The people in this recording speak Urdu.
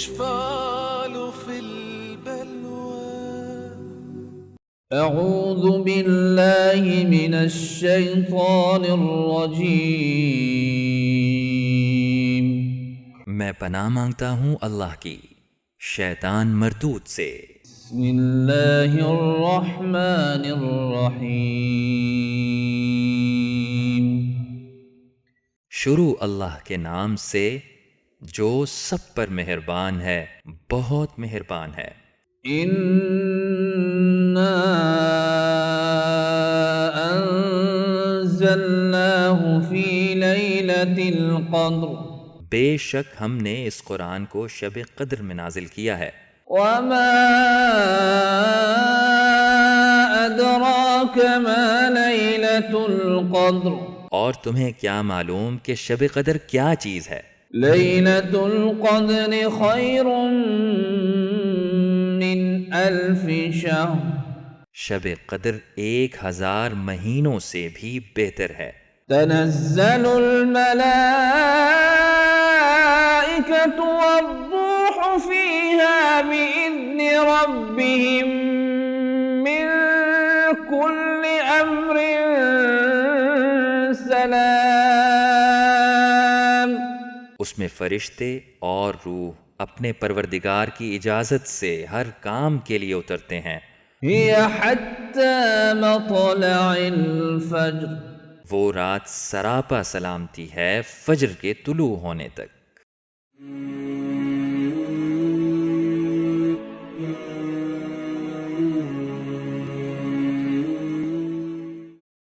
الإشفال في البلوى. اعوذ باللہ من الشیطان الرجیم، میں پناہ مانگتا ہوں اللہ کی شیطان مردود سے۔ بسم اللہ الرحمن الرحیم، شروع اللہ کے نام سے جو سب پر مہربان ہے، بہت مہربان ہے۔ انا انزلناہ فی لیلۃ القدر، بے شک ہم نے اس قرآن کو شب قدر میں نازل کیا ہے۔ وما ادراک ما لیلۃ القدر، اور تمہیں کیا معلوم کہ شب قدر کیا چیز ہے؟ لیلۃ القدر خیر من الف شہر، شب قدر 1000 مہینوں سے بھی بہتر ہے۔ تنزل الملائکۃ والروح فیہا بإذن ربہم من کل امر سلام، اس میں فرشتے اور روح اپنے پروردگار کی اجازت سے ہر کام کے لیے اترتے ہیں۔ ہی حتی مطلع الفجر، وہ رات سراپا سلامتی ہے فجر کے طلوع ہونے تک۔